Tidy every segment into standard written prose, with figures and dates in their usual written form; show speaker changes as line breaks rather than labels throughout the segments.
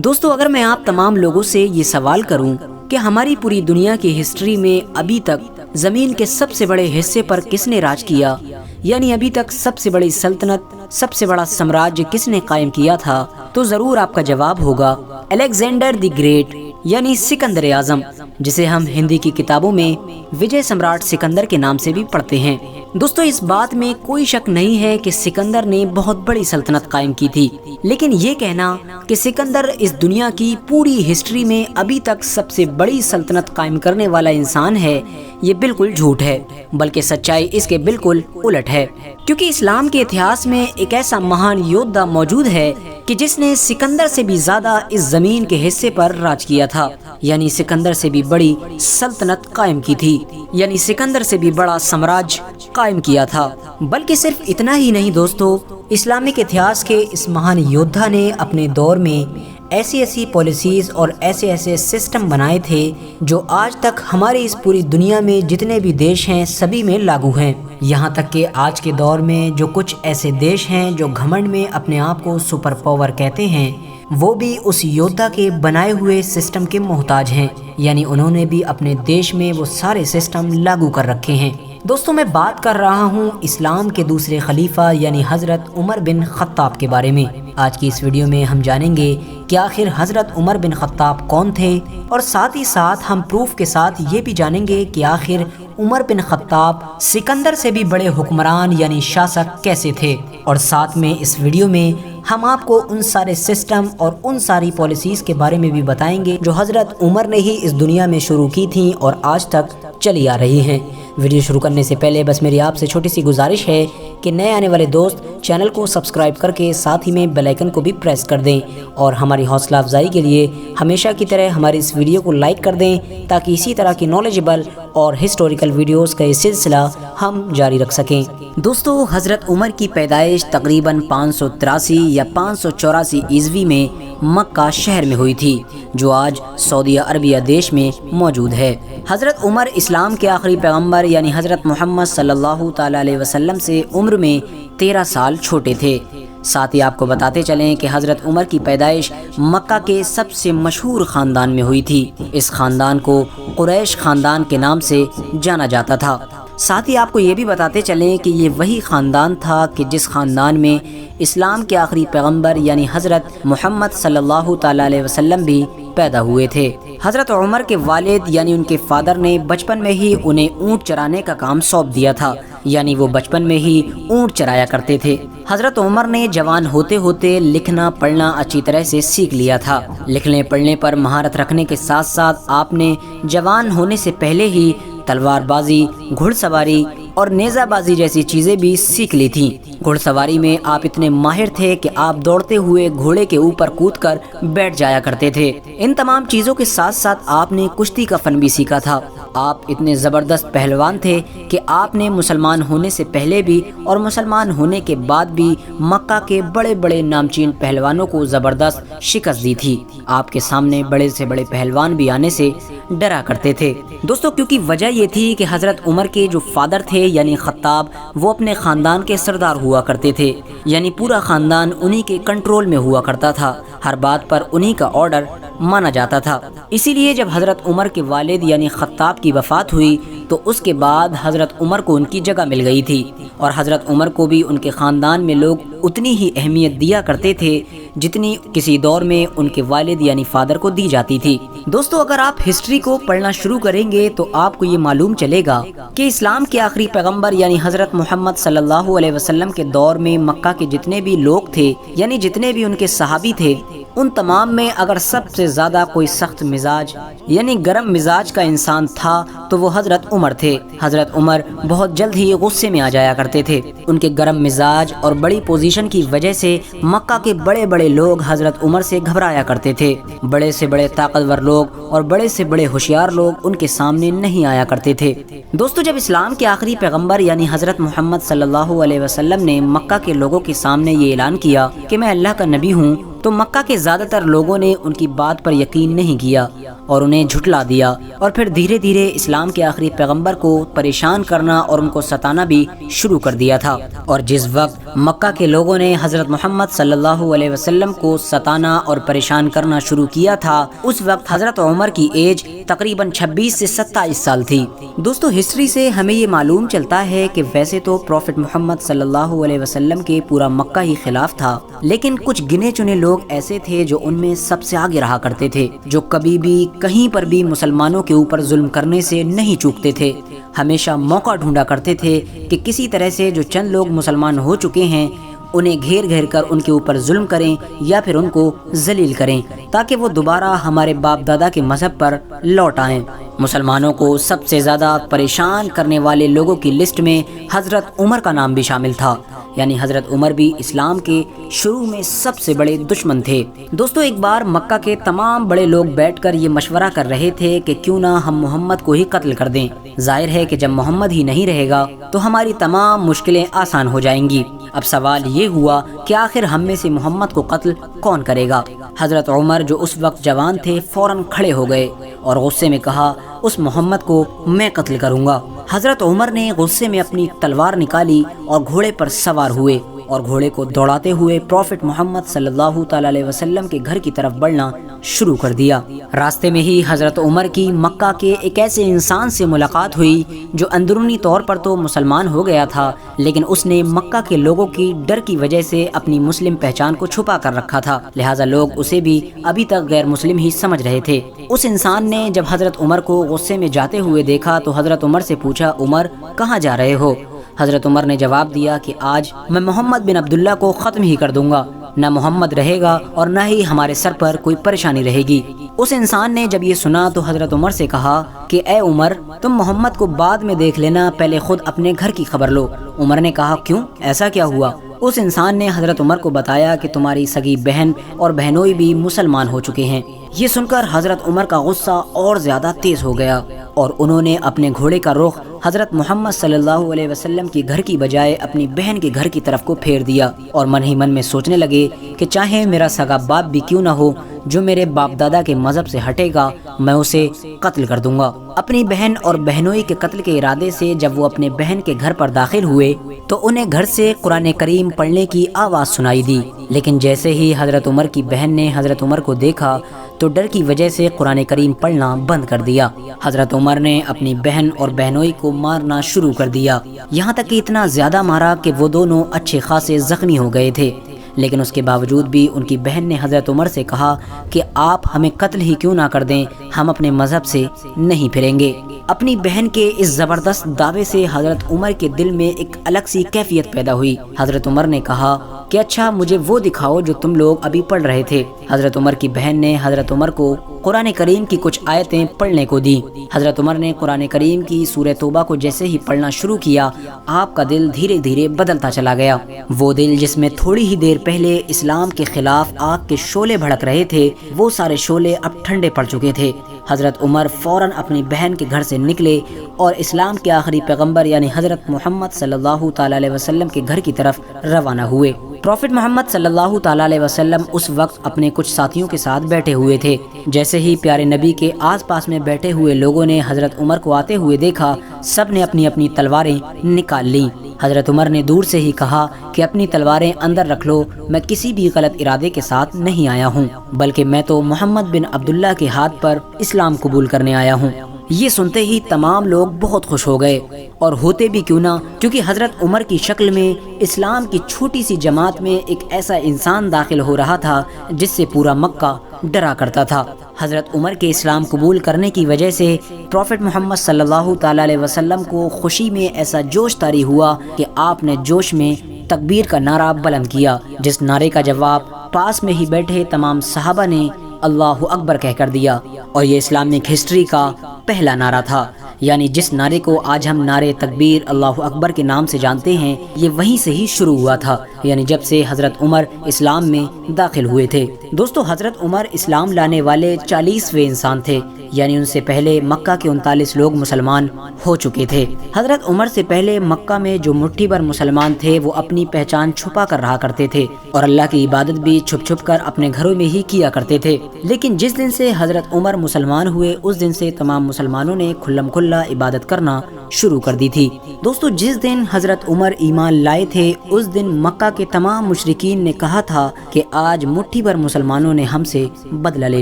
دوستو اگر میں آپ تمام لوگوں سے یہ سوال کروں کہ ہماری پوری دنیا کی ہسٹری میں ابھی تک زمین کے سب سے بڑے حصے پر کس نے راج کیا، یعنی ابھی تک سب سے بڑی سلطنت، سب سے بڑا سامراجیہ کس نے قائم کیا تھا، تو ضرور آپ کا جواب ہوگا الیگزینڈر دی گریٹ، یعنی سکندر اعظم، جسے ہم ہندی کی کتابوں میں وجے سمراٹ سکندر کے نام سے بھی پڑھتے ہیں۔ دوستو اس بات میں کوئی شک نہیں ہے کہ سکندر نے بہت بڑی سلطنت قائم کی تھی، لیکن یہ کہنا کہ سکندر اس دنیا کی پوری ہسٹری میں ابھی تک سب سے بڑی سلطنت قائم کرنے والا انسان ہے، یہ بالکل جھوٹ ہے، بلکہ سچائی اس کے بالکل الٹ ہے، کیونکہ اسلام کے اتہاس میں ایک ایسا مہان یودھا موجود ہے کہ جس نے سکندر سے بھی زیادہ اس زمین کے حصے پر راج کیا تھا، یعنی سکندر سے بھی بڑی سلطنت قائم کی تھی، یعنی سکندر سے بھی بڑا سامراج قائم کیا تھا۔ بلکہ صرف اتنا ہی نہیں دوستو، اسلامک اتہاس کے اس مہان یودھا نے اپنے دور میں ایسی پالیسیز اور ایسے سسٹم بنائے تھے جو آج تک ہماری اس پوری دنیا میں جتنے بھی دیش ہیں سبھی میں لاگو ہیں۔ یہاں تک کہ آج کے دور میں جو کچھ ایسے دیش ہیں جو گھمنڈ میں اپنے آپ کو سپر پاور کہتے ہیں، وہ بھی اس یودھا کے بنائے ہوئے سسٹم کے محتاج ہیں، یعنی انہوں نے بھی اپنے دیش میں وہ سارے سسٹم لاگو کر رکھے ہیں۔ دوستوں میں بات کر رہا ہوں اسلام کے دوسرے خلیفہ یعنی حضرت عمر بن خطاب کے بارے میں۔ آج کی اس ویڈیو میں ہم جانیں گے کہ آخر حضرت عمر بن خطاب کون تھے، اور ساتھ ہی ساتھ ہم پروف کے ساتھ یہ بھی جانیں گے کہ آخر عمر بن خطاب سکندر سے بھی بڑے حکمران یعنی شاسک کیسے تھے، اور ساتھ میں اس ویڈیو میں ہم آپ کو ان سارے سسٹم اور ان ساری پالیسیز کے بارے میں بھی بتائیں گے جو حضرت عمر نے ہی اس دنیا میں شروع کی تھیں اور آج تک چلی آ رہی ہیں۔ ویڈیو شروع کرنے سے پہلے بس میری آپ سے چھوٹی سی گزارش ہے کہ نئے آنے والے دوست چینل کو سبسکرائب کر کے ساتھ ہی میں بیل آئیکن کو بھی پریس کر دیں، اور ہماری حوصلہ افزائی کے لیے ہمیشہ کی طرح ہماری اس ویڈیو کو لائک کر دیں تاکہ اسی طرح کی نالجبل اور ہسٹوریکل ویڈیوز کا یہ سلسلہ ہم جاری رکھ سکیں۔ دوستو حضرت عمر کی پیدائش تقریباً 583 یا 584 عیسوی میں مکہ شہر میں ہوئی تھی، جو آج سعودیہ عربیہ دیش میں موجود ہے۔ حضرت عمر اسلام کے آخری پیغمبر یعنی حضرت محمد صلی اللہ تعالی علیہ وسلم سے عمر میں 13 سال چھوٹے تھے۔ ساتھ ہی آپ کو بتاتے چلیں کہ حضرت عمر کی پیدائش مکہ کے سب سے مشہور خاندان میں ہوئی تھی۔ اس خاندان کو قریش خاندان کے نام سے جانا جاتا تھا۔ ساتھ ہی آپ کو یہ بھی بتاتے چلیں کہ یہ وہی خاندان تھا کہ جس خاندان میں اسلام کے آخری پیغمبر یعنی حضرت محمد صلی اللہ تعالی علیہ وسلم بھی پیدا ہوئے تھے۔ حضرت عمر کے والد یعنی ان کے فادر نے بچپن میں ہی انہیں اونٹ چرانے کا کام سونپ دیا تھا، یعنی وہ بچپن میں ہی اونٹ چرایا کرتے تھے۔ حضرت عمر نے جوان ہوتے ہوتے لکھنا پڑھنا اچھی طرح سے سیکھ لیا تھا۔ لکھنے پڑھنے پر مہارت رکھنے کے ساتھ ساتھ آپ نے جوان ہونے سے پہلے ہی تلوار بازی، گھڑ سواری اور نیزہ بازی جیسی چیزیں بھی سیکھ لی تھیں۔ گھڑ سواری میں آپ اتنے ماہر تھے کہ آپ دوڑتے ہوئے گھوڑے کے اوپر کود کر بیٹھ جایا کرتے تھے۔ ان تمام چیزوں کے ساتھ ساتھ آپ نے کشتی کا فن بھی سیکھا تھا۔ آپ اتنے زبردست پہلوان تھے کہ آپ نے مسلمان ہونے سے پہلے بھی اور مسلمان ہونے کے بعد بھی مکہ کے بڑے بڑے نامچین پہلوانوں کو زبردست شکست دی تھی۔ آپ کے سامنے بڑے سے بڑے پہلوان بھی آنے سے ڈرا کرتے تھے۔ دوستو کیونکہ وجہ یہ تھی کہ حضرت عمر کے جو فادر تھے یعنی خطاب، وہ اپنے خاندان کے سردار ہوا کرتے تھے، یعنی پورا خاندان انہی کے کنٹرول میں ہوا کرتا تھا، ہر بات پر انہی کا آرڈر مانا جاتا تھا۔ اسی لیے جب حضرت عمر کے والد یعنی خطاب کی وفات ہوئی تو اس کے بعد حضرت عمر کو ان کی جگہ مل گئی تھی، اور حضرت عمر کو بھی ان کے خاندان میں لوگ اتنی ہی اہمیت دیا کرتے تھے جتنی کسی دور میں ان کے والد یعنی فادر کو دی جاتی تھی۔ دوستو اگر آپ ہسٹری کو پڑھنا شروع کریں گے تو آپ کو یہ معلوم چلے گا کہ اسلام کے آخری پیغمبر یعنی حضرت محمد صلی اللہ علیہ وسلم کے دور میں مکہ کے جتنے بھی لوگ تھے، یعنی جتنے بھی ان کے صحابی تھے، ان تمام میں اگر سب سے زیادہ کوئی سخت مزاج یعنی گرم مزاج کا انسان تھا تو وہ حضرت عمر تھے۔ حضرت عمر بہت جلد ہی غصے میں آ جایا کرتے تھے۔ ان کے گرم مزاج اور بڑی پوزیشن کی وجہ سے مکہ کے بڑے بڑے لوگ حضرت عمر سے گھبرایا کرتے تھے۔ بڑے سے بڑے طاقتور لوگ اور بڑے سے بڑے ہوشیار لوگ ان کے سامنے نہیں آیا کرتے تھے۔ دوستو جب اسلام کے آخری پیغمبر یعنی حضرت محمد صلی اللہ علیہ وسلم نے مکہ کے لوگوں کے سامنے یہ اعلان کیا کہ میں اللہ کا نبی ہوں تو مکہ کے زیادہ تر لوگوں نے ان کی بات پر یقین نہیں کیا اور انہیں جھٹلا دیا، اور پھر دھیرے دھیرے اسلام کے آخری پیغمبر کو پریشان کرنا اور ان کو ستانا بھی شروع کر دیا تھا۔ اور جس وقت مکہ کے لوگوں نے حضرت محمد صلی اللہ علیہ وسلم کو ستانا اور پریشان کرنا شروع کیا تھا، اس وقت حضرت عمر کی ایج تقریباً 26 سے 27 سال تھی۔ دوستو، ہسٹری سے ہمیں یہ معلوم چلتا ہے کہ ویسے تو پروفٹ محمد صلی اللہ علیہ وسلم کے پورا مکہ ہی خلاف تھا، لیکن کچھ گنے چنے لوگ ایسے تھے جو ان میں سب سے آگے رہا کرتے تھے، جو کبھی بھی کہیں پر بھی مسلمانوں کے اوپر ظلم کرنے سے نہیں چوکتے تھے، ہمیشہ موقع ڈھونڈا کرتے تھے کہ کسی طرح سے جو چند لوگ مسلمان ہو چکے ہیں انہیں گھیر گھیر کر ان کے اوپر ظلم کریں یا پھر ان کو ذلیل کریں تاکہ وہ دوبارہ ہمارے باپ دادا کے مذہب پر لوٹ آئیں۔ مسلمانوں کو سب سے زیادہ پریشان کرنے والے لوگوں کی لسٹ میں حضرت عمر کا نام بھی شامل تھا، یعنی حضرت عمر بھی اسلام کے شروع میں سب سے بڑے دشمن تھے۔ دوستو، ایک بار مکہ کے تمام بڑے لوگ بیٹھ کر یہ مشورہ کر رہے تھے کہ کیوں نہ ہم محمد کو ہی قتل کر دیں۔ ظاہر ہے کہ جب محمد ہی نہیں رہے گا تو ہماری تمام مشکلیں آسان ہو جائیں گی۔ اب سوال یہ ہوا کہ آخر ہم میں سے محمد کو قتل کون کرے گا؟ حضرت عمر جو اس وقت جوان تھے فوراً کھڑے ہو گئے اور غصے میں کہا، اس محمد کو میں قتل کروں گا۔ حضرت عمر نے غصے میں اپنی تلوار نکالی اور گھوڑے پر سوار ہوئے اور گھوڑے کو دوڑاتے ہوئے پروفٹ محمد صلی اللہ تعالی علیہ وسلم کے گھر کی طرف بڑھنا شروع کر دیا۔ راستے میں ہی حضرت عمر کی مکہ کے ایک ایسے انسان سے ملاقات ہوئی جو اندرونی طور پر تو مسلمان ہو گیا تھا، لیکن اس نے مکہ کے لوگوں کی ڈر کی وجہ سے اپنی مسلم پہچان کو چھپا کر رکھا تھا، لہٰذا لوگ اسے بھی ابھی تک غیر مسلم ہی سمجھ رہے تھے۔ اس انسان نے جب حضرت عمر کو غصے میں جاتے ہوئے دیکھا تو حضرت عمر سے پوچھا، عمر کہاں جا رہے ہو؟ حضرت عمر نے جواب دیا کہ آج میں محمد بن عبداللہ کو ختم ہی کر دوں گا، نہ محمد رہے گا اور نہ ہی ہمارے سر پر کوئی پریشانی رہے گی۔ اس انسان نے جب یہ سنا تو حضرت عمر سے کہا کہ اے عمر، تم محمد کو بعد میں دیکھ لینا، پہلے خود اپنے گھر کی خبر لو۔ عمر نے کہا، کیوں، ایسا کیا ہوا؟ اس انسان نے حضرت عمر کو بتایا کہ تمہاری سگی بہن اور بہنوئی بھی مسلمان ہو چکے ہیں۔ یہ سن کر حضرت عمر کا غصہ اور زیادہ تیز ہو گیا اور انہوں نے اپنے گھوڑے کا رخ حضرت محمد صلی اللہ علیہ وسلم کے گھر کی بجائے اپنی بہن کے گھر کی طرف کو پھیر دیا اور من ہی من میں سوچنے لگے کہ چاہے میرا سگا باپ بھی کیوں نہ ہو، جو میرے باپ دادا کے مذہب سے ہٹے گا میں اسے قتل کر دوں گا۔ اپنی بہن اور بہنوئی کے قتل کے ارادے سے جب وہ اپنے بہن کے گھر پر داخل ہوئے تو انہیں گھر سے قرآن کریم پڑھنے کی آواز سنائی دی، لیکن جیسے ہی حضرت عمر کی بہن نے حضرت عمر کو دیکھا تو ڈر کی وجہ سے قرآن کریم پڑھنا بند کر دیا۔ حضرت عمر نے اپنی بہن اور بہنوئی کو مارنا شروع کر دیا، یہاں تک کہ اتنا زیادہ مارا کہ وہ دونوں اچھے خاصے زخمی ہو گئے تھے، لیکن اس کے باوجود بھی ان کی بہن نے حضرت عمر سے کہا کہ آپ ہمیں قتل ہی کیوں نہ کر دیں، ہم اپنے مذہب سے نہیں پھریں گے۔ اپنی بہن کے اس زبردست دعوے سے حضرت عمر کے دل میں ایک الگ سی کیفیت پیدا ہوئی۔ حضرت عمر نے کہا کہ اچھا مجھے وہ دکھاؤ جو تم لوگ ابھی پڑھ رہے تھے۔ حضرت عمر کی بہن نے حضرت عمر کو قرآن کریم کی کچھ آیتیں پڑھنے کو دی۔ حضرت عمر نے قرآن کریم کی سورہ توبہ کو جیسے ہی پڑھنا شروع کیا، آپ کا دل دھیرے دھیرے بدلتا چلا گیا۔ وہ دل جس میں تھوڑی ہی دیر پہلے اسلام کے خلاف آگ کے شعلے بھڑک رہے تھے، وہ سارے شعلے اب ٹھنڈے پڑ چکے تھے۔ حضرت عمر فوراً اپنی بہن کے گھر سے نکلے اور اسلام کے آخری پیغمبر یعنی حضرت محمد صلی اللہ تعالی علیہ وسلم کے گھر کی طرف روانہ ہوئے۔ پروفٹ محمد صلی اللہ تعالی علیہ وسلم اس وقت اپنے کچھ ساتھیوں کے ساتھ بیٹھے ہوئے تھے۔ جیسے ہی پیارے نبی کے آس پاس میں بیٹھے ہوئے لوگوں نے حضرت عمر کو آتے ہوئے دیکھا، سب نے اپنی اپنی تلواریں نکال لیں۔ حضرت عمر نے دور سے ہی کہا کہ اپنی تلواریں اندر رکھ لو، میں کسی بھی غلط ارادے کے ساتھ نہیں آیا ہوں، بلکہ میں تو محمد بن عبداللہ کے ہاتھ پر اسلام قبول کرنے آیا ہوں۔ یہ سنتے ہی تمام لوگ بہت خوش ہو گئے، اور ہوتے بھی کیوں نہ، کیونکہ حضرت عمر کی شکل میں اسلام کی چھوٹی سی جماعت میں ایک ایسا انسان داخل ہو رہا تھا جس سے پورا مکہ ڈرا کرتا تھا۔ حضرت عمر کے اسلام قبول کرنے کی وجہ سے پروفٹ محمد صلی اللہ تعالی علیہ وسلم کو خوشی میں ایسا جوش طاری ہوا کہ آپ نے جوش میں تکبیر کا نعرہ بلند کیا، جس نعرے کا جواب پاس میں ہی بیٹھے تمام صحابہ نے اللہ اکبر کہہ کر دیا، اور یہ اسلامک ہسٹری کا پہلا نعرہ تھا، یعنی جس نعرے کو آج ہم نعرے تکبیر اللہ اکبر کے نام سے جانتے ہیں، یہ وہیں سے ہی شروع ہوا تھا، یعنی جب سے حضرت عمر اسلام میں داخل ہوئے تھے۔ دوستو، حضرت عمر اسلام لانے والے 40ویں انسان تھے، یعنی ان سے پہلے مکہ کے 39 لوگ مسلمان ہو چکے تھے۔ حضرت عمر سے پہلے مکہ میں جو مٹھی بھر مسلمان تھے وہ اپنی پہچان چھپا کر رہا کرتے تھے اور اللہ کی عبادت بھی چھپ چھپ کر اپنے گھروں میں ہی کیا کرتے تھے، لیکن جس دن سے حضرت عمر مسلمان ہوئے اس دن سے تمام مسلمانوں نے کھلم کھلا عبادت کرنا شروع کر دی تھی۔ دوستو، جس دن حضرت عمر ایمان لائے تھے اس دن مکہ کے تمام مشرکین نے کہا تھا کہ آج مٹھی بھر مسلمانوں نے ہم سے بدلہ لے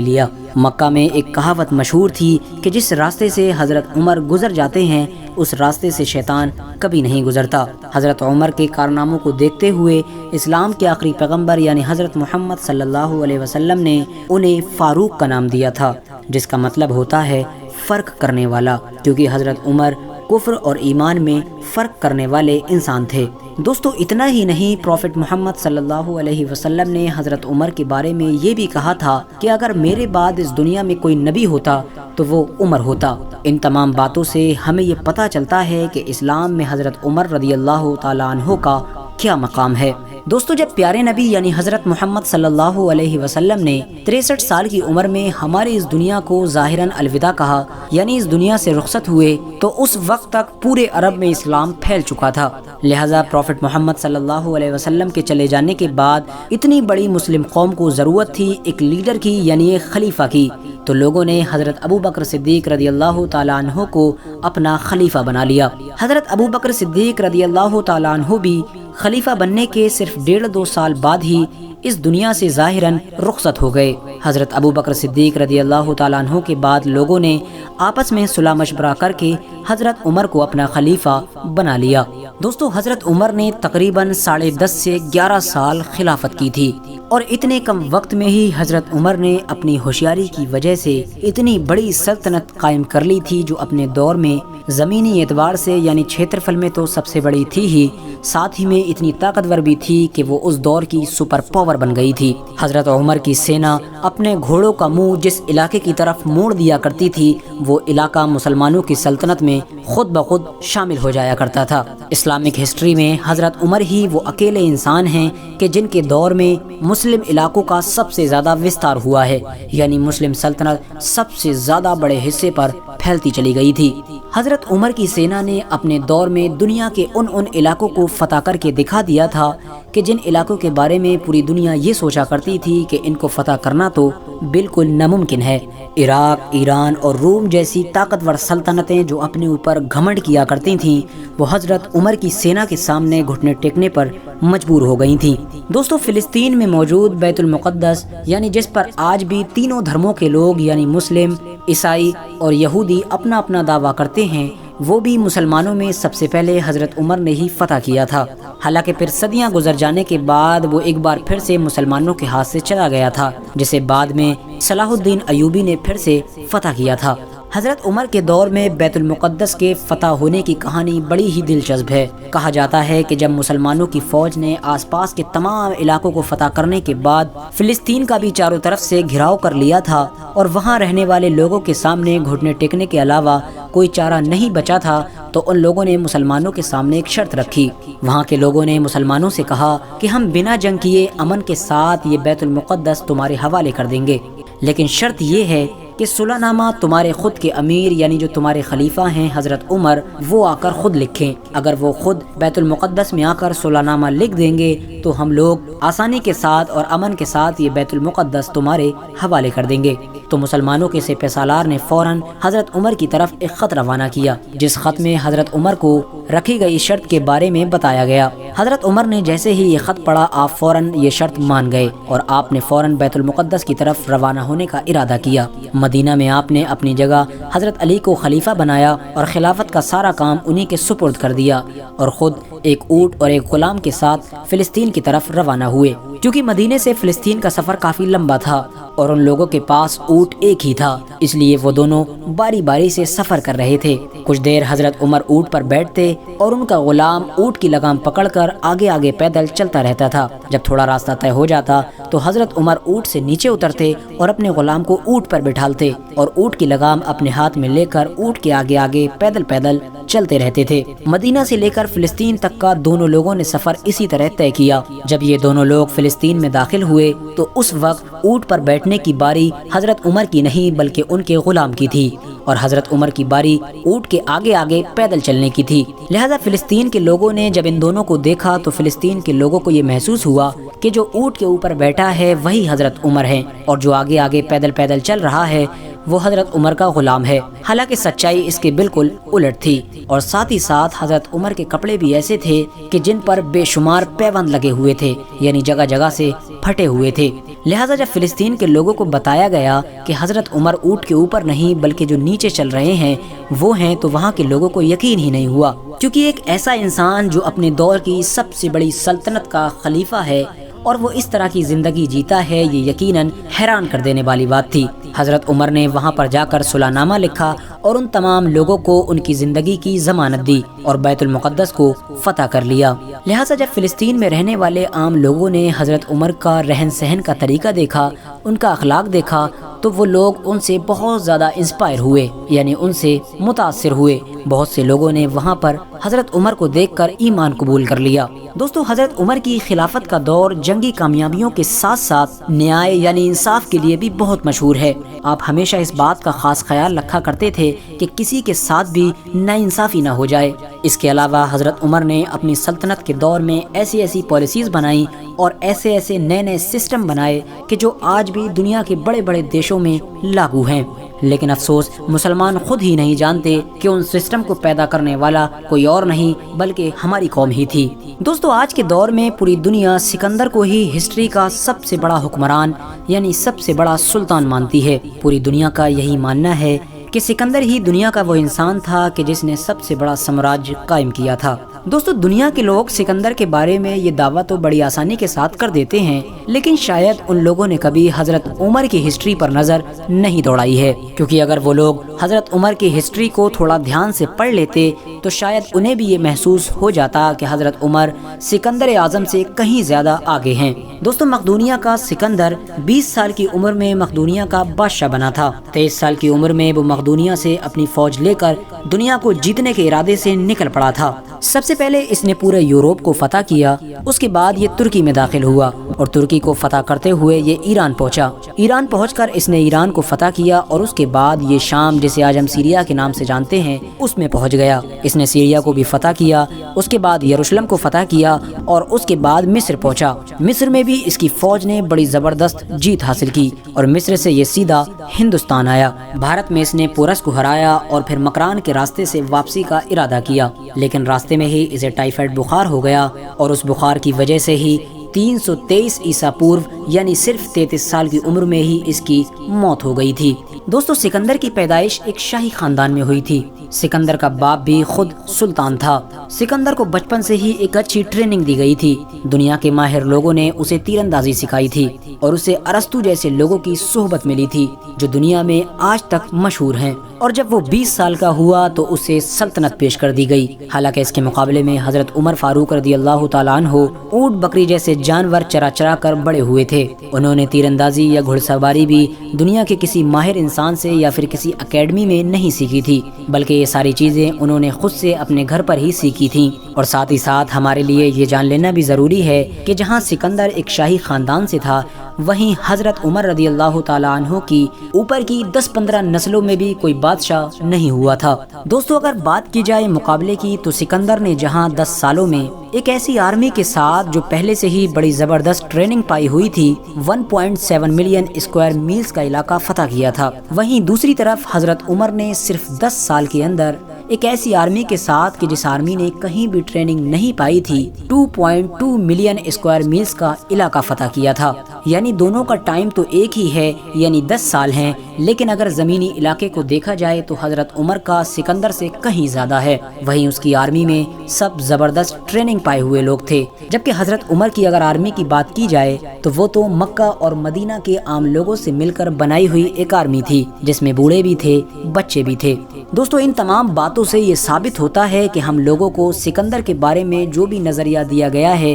لیا۔ مکہ میں ایک کہاوت مشہور تھی کہ جس راستے سے حضرت عمر گزر جاتے ہیں اس راستے سے شیطان کبھی نہیں گزرتا۔ حضرت عمر کے کارناموں کو دیکھتے ہوئے اسلام کے آخری پیغمبر یعنی حضرت محمد صلی اللہ علیہ وسلم نے انہیں فاروق کا نام دیا تھا، جس کا مطلب ہوتا ہے فرق کرنے والا، کیونکہ حضرت عمر کفر اور ایمان میں فرق کرنے والے انسان تھے۔ دوستو، اتنا ہی نہیں، پروفٹ محمد صلی اللہ علیہ وسلم نے حضرت عمر کے بارے میں یہ بھی کہا تھا کہ اگر میرے بعد اس دنیا میں کوئی نبی ہوتا تو وہ عمر ہوتا۔ ان تمام باتوں سے ہمیں یہ پتہ چلتا ہے کہ اسلام میں حضرت عمر رضی اللہ تعالیٰ عنہ کا کیا مقام ہے۔ دوستو، جب پیارے نبی یعنی حضرت محمد صلی اللہ علیہ وسلم نے 63 سال کی عمر میں ہماری اس دنیا کو ظاہراً الوداع کہا، یعنی اس دنیا سے رخصت ہوئے، تو اس وقت تک پورے عرب میں اسلام پھیل چکا تھا۔ لہٰذا پروفٹ محمد صلی اللہ علیہ وسلم کے چلے جانے کے بعد اتنی بڑی مسلم قوم کو ضرورت تھی ایک لیڈر کی، یعنی ایک خلیفہ کی، تو لوگوں نے حضرت ابو بکر صدیق رضی اللہ تعالیٰ عنہ کو اپنا خلیفہ بنا لیا۔ حضرت ابو بکر صدیق رضی اللہ تعالیٰ عنہ بھی خلیفہ بننے کے صرف 1.5-2 سال بعد ہی اس دنیا سے ظاہراً رخصت ہو گئے۔ حضرت ابو بکر صدیق رضی اللہ تعالیٰ عنہ کے بعد لوگوں نے آپس میں صلح مشورہ کر کے حضرت عمر کو اپنا خلیفہ بنا لیا۔ دوستو، حضرت عمر نے تقریباً 10.5 سے 11 سال خلافت کی تھی، اور اتنے کم وقت میں ہی حضرت عمر نے اپنی ہوشیاری کی وجہ سے اتنی بڑی سلطنت قائم کر لی تھی جو اپنے دور میں زمینی اعتبار سے یعنی چھیتر فل میں تو سب سے بڑی تھی ہی، ساتھ ہی میں اتنی طاقتور بھی تھی کہ وہ اس دور کی سپر پاور بن گئی تھی۔ حضرت عمر کی سینا اپنے گھوڑوں کا منہ جس علاقے کی طرف موڑ دیا کرتی تھی وہ علاقہ مسلمانوں کی سلطنت میں خود بخود شامل ہو جایا کرتا تھا۔ اسلامک ہسٹری میں حضرت عمر ہی وہ اکیلے انسان ہیں کہ جن کے دور میں مسلم علاقوں کا سب سے زیادہ وستار ہوا ہے، یعنی مسلم سلطنت سب سے زیادہ بڑے حصے پر پھیلتی چلی گئی تھی۔ حضرت عمر کی سینا نے اپنے دور میں دنیا کے ان علاقوں کو فتح کر کے دکھا دیا تھا کہ جن علاقوں کے بارے میں پوری دنیا یہ سوچا کرتی تھی کہ ان کو فتح کرنا تو بالکل ناممکن ہے۔ عراق، ایران اور روم جیسی طاقتور سلطنتیں جو اپنے اوپر گھمنڈ کیا کرتی تھیں وہ حضرت عمر کی سینا کے سامنے گھٹنے ٹیکنے پر مجبور ہو گئی تھیں۔ دوستو، فلسطین میں موجود بیت المقدس یعنی جس پر آج بھی تینوں دھرموں کے لوگ یعنی مسلم، عیسائی اور یہودی اپنا اپنا دعویٰ کرتے ہیں، وہ بھی مسلمانوں میں سب سے پہلے حضرت عمر نے ہی فتح کیا تھا۔ حالانکہ پھر صدیاں گزر جانے کے بعد وہ ایک بار پھر سے مسلمانوں کے ہاتھ سے چلا گیا تھا، جسے بعد میں صلاح الدین ایوبی نے پھر سے فتح کیا تھا۔ حضرت عمر کے دور میں بیت المقدس کے فتح ہونے کی کہانی بڑی ہی دلچسپ ہے۔ کہا جاتا ہے کہ جب مسلمانوں کی فوج نے آس پاس کے تمام علاقوں کو فتح کرنے کے بعد فلسطین کا بھی چاروں طرف سے گھراؤ کر لیا تھا اور وہاں رہنے والے لوگوں کے سامنے گھٹنے ٹیکنے کے علاوہ کوئی چارہ نہیں بچا تھا، تو ان لوگوں نے مسلمانوں کے سامنے ایک شرط رکھی۔ وہاں کے لوگوں نے مسلمانوں سے کہا کہ ہم بنا جنگ کیے امن کے ساتھ یہ بیت المقدس تمہارے حوالے کر دیں گے، لیکن شرط یہ ہے کہ صلح نامہ تمہارے خود کے امیر یعنی جو تمہارے خلیفہ ہیں حضرت عمر وہ آ کر خود لکھیں۔ اگر وہ خود بیت المقدس میں آ کر صلح نامہ لکھ دیں گے تو ہم لوگ آسانی کے ساتھ اور امن کے ساتھ یہ بیت المقدس تمہارے حوالے کر دیں گے۔ تو مسلمانوں کے سپہ سالار نے فوراً حضرت عمر کی طرف ایک خط روانہ کیا، جس خط میں حضرت عمر کو رکھی گئی شرط کے بارے میں بتایا گیا۔ حضرت عمر نے جیسے ہی یہ خط پڑھا آپ فوراً یہ شرط مان گئے اور آپ نے فوراً بیت المقدس کی طرف روانہ ہونے کا ارادہ کیا۔ مدینہ میں آپ نے اپنی جگہ حضرت علی کو خلیفہ بنایا اور خلافت کا سارا کام انہی کے سپرد کر دیا، اور خود ایک اونٹ اور ایک غلام کے ساتھ فلسطین کی طرف روانہ ہوئے۔ کیونکہ مدینے سے فلسطین کا سفر کافی لمبا تھا اور ان لوگوں کے پاس اونٹ ایک ہی تھا، اس لیے وہ دونوں باری باری سے سفر کر رہے تھے۔ کچھ دیر حضرت عمر اونٹ پر بیٹھتے اور ان کا غلام اونٹ کی لگام پکڑ کر آگے آگے پیدل چلتا رہتا تھا۔ جب تھوڑا راستہ طے ہو جاتا تو حضرت عمر اونٹ سے نیچے اترتے اور اپنے غلام کو اونٹ پر بٹھالتے اور اونٹ کی لگام اپنے ہاتھ میں لے کر اونٹ کے آگے آگے پیدل پیدل چلتے رہتے تھے۔ مدینہ سے لے کر فلسطین تک کا دونوں لوگوں نے سفر اسی طرح طے کیا۔ جب یہ دونوں لوگ فلسطین میں داخل ہوئے تو اس وقت اونٹ پر بیٹھنے کی باری حضرت عمر کی نہیں بلکہ ان کے غلام کی تھی، اور حضرت عمر کی باری اونٹ کے آگے آگے پیدل چلنے کی تھی۔ لہذا فلسطین کے لوگوں نے جب ان دونوں کو دیکھا تو فلسطین کے لوگوں کو یہ محسوس ہوا کہ جو اونٹ کے اوپر بیٹھا ہے وہی حضرت عمر ہے، اور جو آگے آگے پیدل پیدل چل رہا ہے وہ حضرت عمر کا غلام ہے۔ حالانکہ سچائی اس کے بالکل الٹ تھی، اور ساتھ ہی ساتھ حضرت عمر کے کپڑے بھی ایسے تھے کہ جن پر بے شمار پیوند لگے ہوئے تھے، یعنی جگہ جگہ سے پھٹے ہوئے تھے۔ لہٰذا جب فلسطین کے لوگوں کو بتایا گیا کہ حضرت عمر اونٹ کے اوپر نہیں بلکہ جو نیچے چل رہے ہیں وہ ہیں، تو وہاں کے لوگوں کو یقین ہی نہیں ہوا، کیونکہ ایک ایسا انسان جو اپنے دور کی سب سے بڑی سلطنت کا خلیفہ ہے اور وہ اس طرح کی زندگی جیتا ہے، یہ یقیناً حیران کر دینے والی بات تھی۔ حضرت عمر نے وہاں پر جا کر صلح نامہ لکھا اور ان تمام لوگوں کو ان کی زندگی کی ضمانت دی اور بیت المقدس کو فتح کر لیا۔ لہٰذا جب فلسطین میں رہنے والے عام لوگوں نے حضرت عمر کا رہن سہن کا طریقہ دیکھا، ان کا اخلاق دیکھا، تو وہ لوگ ان سے بہت زیادہ انسپائر ہوئے، یعنی ان سے متاثر ہوئے۔ بہت سے لوگوں نے وہاں پر حضرت عمر کو دیکھ کر ایمان قبول کر لیا۔ دوستو، حضرت عمر کی خلافت کا دور جنگی کامیابیوں کے ساتھ ساتھ نیائے یعنی انصاف کے لیے بھی بہت مشہور ہے۔ آپ ہمیشہ اس بات کا خاص خیال رکھا کرتے تھے کہ کسی کے ساتھ بھی ناانصافی نہ ہو جائے۔ اس کے علاوہ حضرت عمر نے اپنی سلطنت کے دور میں ایسی ایسی پالیسیز بنائیں اور ایسے ایسے نئے نئے سسٹم بنائے کہ جو آج بھی دنیا کے بڑے بڑے دیشوں میں لاگو ہیں، لیکن افسوس مسلمان خود ہی نہیں جانتے کہ ان سسٹم کو پیدا کرنے والا کوئی اور نہیں بلکہ ہماری قوم ہی تھی۔ دوستو، آج کے دور میں پوری دنیا سکندر کو ہی ہسٹری کا سب سے بڑا حکمران یعنی سب سے بڑا سلطان مانتی ہے۔ پوری دنیا کا یہی ماننا ہے کہ سکندر ہی دنیا کا وہ انسان تھا کہ جس نے سب سے بڑا سامراج قائم کیا تھا۔ دوستو، دنیا کے لوگ سکندر کے بارے میں یہ دعویٰ تو بڑی آسانی کے ساتھ کر دیتے ہیں، لیکن شاید ان لوگوں نے کبھی حضرت عمر کی ہسٹری پر نظر نہیں دوڑائی ہے، کیونکہ اگر وہ لوگ حضرت عمر کی ہسٹری کو تھوڑا دھیان سے پڑھ لیتے تو شاید انہیں بھی یہ محسوس ہو جاتا کہ حضرت عمر سکندر اعظم سے کہیں زیادہ آگے ہیں۔ دوستو، مقدونیہ کا سکندر 20 سال کی عمر میں مقدونیہ کا بادشاہ بنا تھا۔ 23 سال کی عمر میں وہ مقدونیہ سے اپنی فوج لے کر دنیا کو جیتنے کے ارادے سے نکل پڑا تھا۔ سب سے پہلے اس نے پورے یورپ کو فتح کیا، اس کے بعد یہ ترکی میں داخل ہوا اور ترکی کو فتح کرتے ہوئے یہ ایران پہنچا۔ ایران پہنچ کر اس نے ایران کو فتح کیا اور اس کے بعد یہ شام، جسے آج ہم سیریا کے نام سے جانتے ہیں، اس میں پہنچ گیا۔ اس نے سیریا کو بھی فتح کیا، اس کے بعد یروشلم کو فتح کیا اور اس کے بعد مصر پہنچا۔ مصر میں بھی اس کی فوج نے بڑی زبردست جیت حاصل کی اور مصر سے یہ سیدھا ہندوستان آیا۔ بھارت میں اس نے پورس کو ہرایا اور پھر مکران کے راستے سے واپسی کا ارادہ کیا، لیکن راستے میں ہی اسے ٹائیفائڈ بخار ہو گیا اور اس بخار کی وجہ سے ہی 323 عیسیٰ پورو یعنی صرف 33 سال کی عمر میں ہی اس کی موت ہو گئی تھی۔ دوستو، سکندر کی پیدائش ایک شاہی خاندان میں ہوئی تھی۔ سکندر کا باپ بھی خود سلطان تھا۔ سکندر کو بچپن سے ہی ایک اچھی ٹریننگ دی گئی تھی۔ دنیا کے ماہر لوگوں نے اسے تیر اندازی سکھائی تھی اور اسے ارسطو جیسے لوگوں کی صحبت ملی تھی جو دنیا میں آج تک مشہور ہیں، اور جب وہ 20 سال کا ہوا تو اسے سلطنت پیش کر دی گئی۔ حالانکہ اس کے مقابلے میں حضرت عمر فاروق رضی اللہ تعالیٰ عنہ اونٹ بکری جیسے جانور چرا چرا کر بڑے ہوئے تھے۔ انہوں نے تیر اندازی یا گھڑ سواری بھی دنیا کے کسی ماہر انسان سے یا پھر کسی اکیڈمی میں نہیں سیکھی تھی، بلکہ یہ ساری چیزیں انہوں نے خود سے اپنے گھر پر ہی سیکھی تھیں۔ اور ساتھ ہی ساتھ ہمارے لیے یہ جان لینا بھی ضروری ہے کہ جہاں سکندر ایک شاہی خاندان سے تھا، وہیں حضرت عمر رضی اللہ تعالیٰ عنہ کی اوپر کی 10-15 نسلوں میں بھی کوئی بادشاہ نہیں ہوا تھا۔ دوستو، اگر بات کی جائے مقابلے کی تو سکندر نے جہاں 10 سالوں میں ایک ایسی آرمی کے ساتھ جو پہلے سے ہی بڑی زبردست ٹریننگ پائی ہوئی تھی 1.7 ملین اسکوائر میلز کا علاقہ فتح کیا تھا، وہیں دوسری طرف حضرت عمر نے صرف 10 سال کے اندر ایک ایسی آرمی کے ساتھ کہ جس آرمی نے کہیں بھی ٹریننگ نہیں پائی تھی 2.2 ملین اسکوائر میلز کا علاقہ فتح کیا تھا۔ یعنی دونوں کا ٹائم تو ایک ہی ہے، یعنی 10 سال ہیں، لیکن اگر زمینی علاقے کو دیکھا جائے تو حضرت عمر کا سکندر سے کہیں زیادہ ہے۔ وہیں اس کی آرمی میں سب زبردست ٹریننگ پائے ہوئے لوگ تھے، جبکہ حضرت عمر کی اگر آرمی کی بات کی جائے تو وہ تو مکہ اور مدینہ کے عام لوگوں سے مل کر بنائی ہوئی ایک آرمی تھی، جس میں بوڑھے بھی تھے، بچے بھی تھے۔ دوستو، ان تمام باتوں سے یہ ثابت ہوتا ہے کہ ہم لوگوں کو سکندر کے بارے میں جو بھی نظریہ دیا گیا ہے